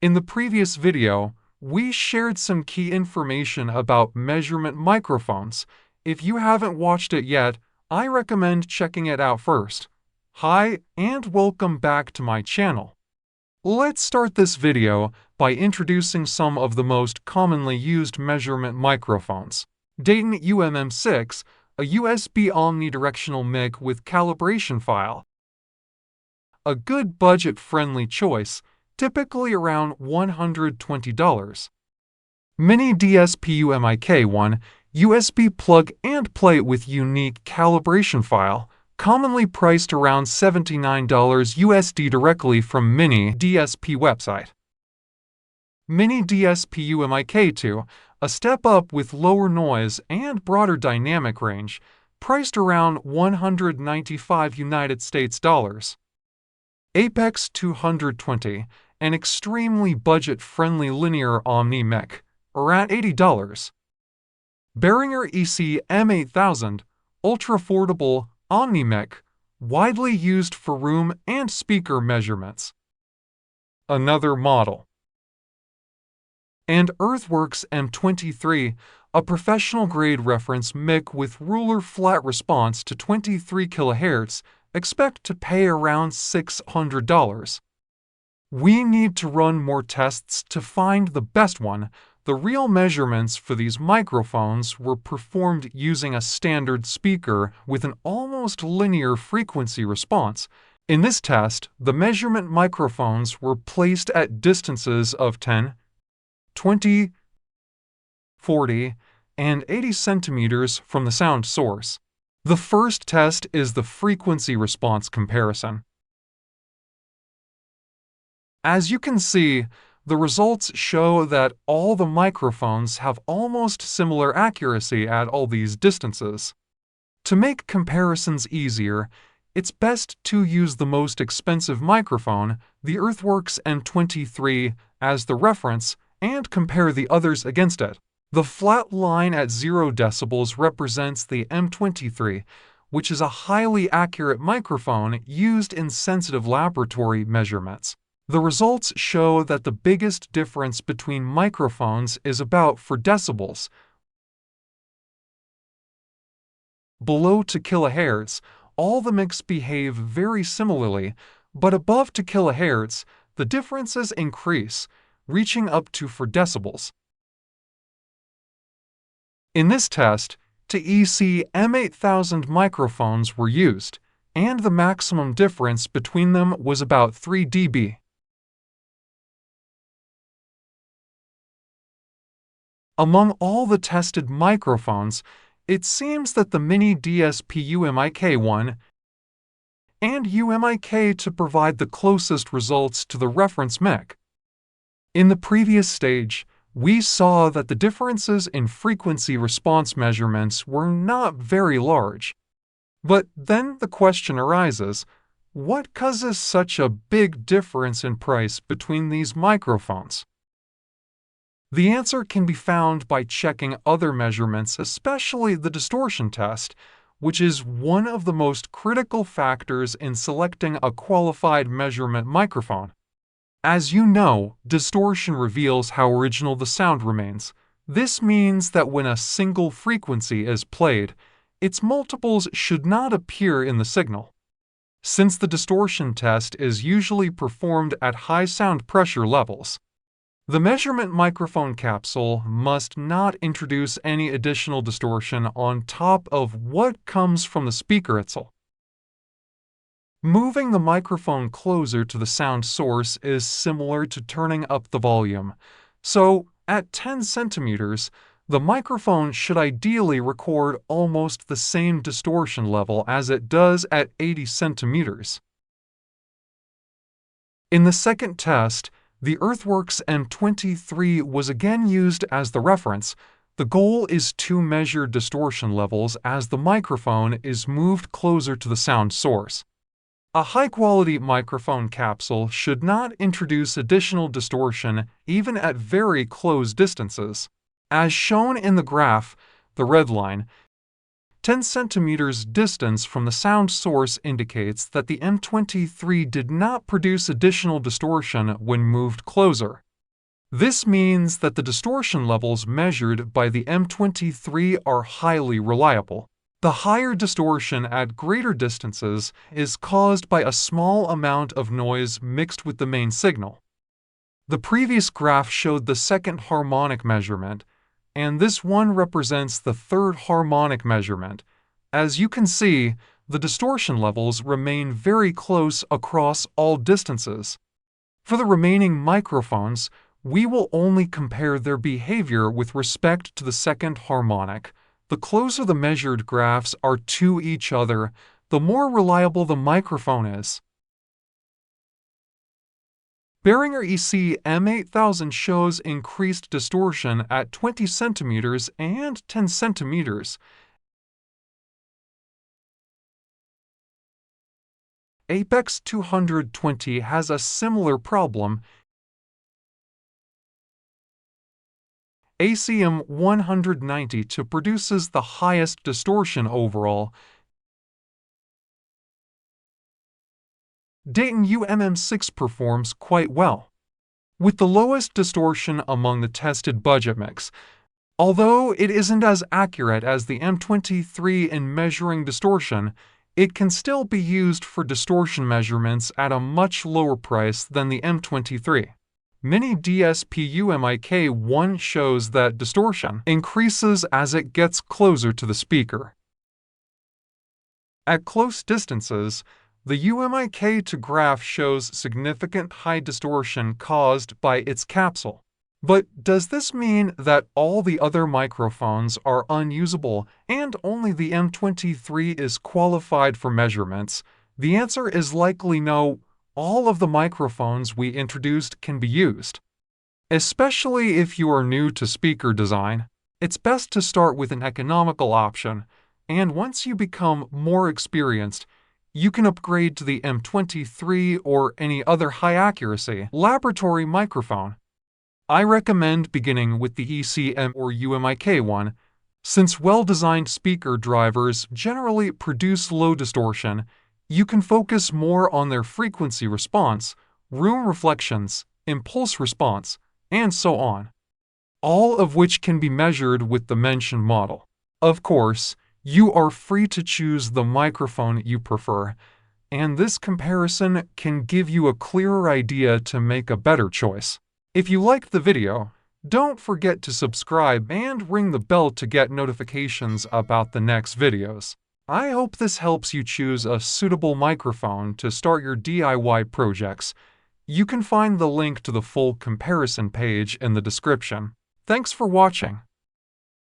In the previous video, we shared some key information about measurement microphones. If you haven't watched it yet, I recommend checking it out first. Hi, and welcome back to my channel. Let's start this video by introducing some of the most commonly used measurement microphones. Dayton UMM-6, a USB omnidirectional mic with calibration file. A good budget-friendly choice, typically around $120. miniDSP UMIK1, USB plug-and-play with unique calibration file, commonly priced around $79 USD directly from miniDSP website. miniDSP UMIK2, a step up with lower noise and broader dynamic range, priced around $195 United States dollars. Apex 220, an extremely budget-friendly linear omni mic, around $80. Behringer ECM8000, ultra-affordable omni mic, widely used for room and speaker measurements. Another model. And Earthworks M23, a professional-grade reference mic with ruler flat response to 23 kHz, expect to pay around $600. We need to run more tests to find the best one. The real measurements for these microphones were performed using a standard speaker with an almost linear frequency response. In this test, the measurement microphones were placed at distances of 10, 20, 40, and 80 centimeters from the sound source. The first test is the frequency response comparison. As you can see, the results show that all the microphones have almost similar accuracy at all these distances. To make comparisons easier, it's best to use the most expensive microphone, the Earthworks M23, as the reference and compare the others against it. The flat line at 0 decibels represents the M23, which is a highly accurate microphone used in sensitive laboratory measurements. The results show that the biggest difference between microphones is about 4 decibels. Below 2 kHz, all the mics behave very similarly, but above 2 kHz, the differences increase, reaching up to 4 decibels. In this test, ECM8000 microphones were used, and the maximum difference between them was about 3 dB. Among all the tested microphones, it seems that the miniDSP UMIK1 and UMIK2 provide the closest results to the reference mic. In the previous stage, we saw that the differences in frequency response measurements were not very large. But then the question arises, what causes such a big difference in price between these microphones? The answer can be found by checking other measurements, especially the distortion test, which is one of the most critical factors in selecting a qualified measurement microphone. As you know, distortion reveals how original the sound remains. This means that when a single frequency is played, its multiples should not appear in the signal. Since the distortion test is usually performed at high sound pressure levels, the measurement microphone capsule must not introduce any additional distortion on top of what comes from the speaker itself. Moving the microphone closer to the sound source is similar to turning up the volume. So, at 10 centimeters, the microphone should ideally record almost the same distortion level as it does at 80 centimeters. In the second test, the Earthworks M23 was again used as the reference. The goal is to measure distortion levels as the microphone is moved closer to the sound source. A high-quality microphone capsule should not introduce additional distortion even at very close distances. As shown in the graph, the red line, 10 centimeters distance from the sound source indicates that the M23 did not produce additional distortion when moved closer. This means that the distortion levels measured by the M23 are highly reliable. The higher distortion at greater distances is caused by a small amount of noise mixed with the main signal. The previous graph showed the second harmonic measurement, and this one represents the third harmonic measurement. As you can see, the distortion levels remain very close across all distances. For the remaining microphones, we will only compare their behavior with respect to the second harmonic. The closer the measured graphs are to each other, the more reliable the microphone is. Behringer ECM8000 shows increased distortion at 20 centimeters and 10 centimeters. Apex 220 has a similar problem. ECM192 produces the highest distortion overall. Dayton UMM-6 performs quite well, with the lowest distortion among the tested budget mix. Although it isn't as accurate as the M23 in measuring distortion, it can still be used for distortion measurements at a much lower price than the M23. miniDSP UMIK1 shows that distortion increases as it gets closer to the speaker. At close distances, the UMIK2 graph shows significant high distortion caused by its capsule. But does this mean that all the other microphones are unusable and only the M23 is qualified for measurements? The answer is likely no. All of the microphones we introduced can be used. Especially if you are new to speaker design, it's best to start with an economical option, and once you become more experienced, you can upgrade to the M23 or any other high-accuracy laboratory microphone. I recommend beginning with the ECM or UMIK1, since well-designed speaker drivers generally produce low distortion. You can focus more on their frequency response, room reflections, impulse response, and so on, all of which can be measured with the mentioned model. Of course, you are free to choose the microphone you prefer, and this comparison can give you a clearer idea to make a better choice. If you liked the video, don't forget to subscribe and ring the bell to get notifications about the next videos. I hope this helps you choose a suitable microphone to start your DIY projects. You can find the link to the full comparison page in the description. Thanks for watching.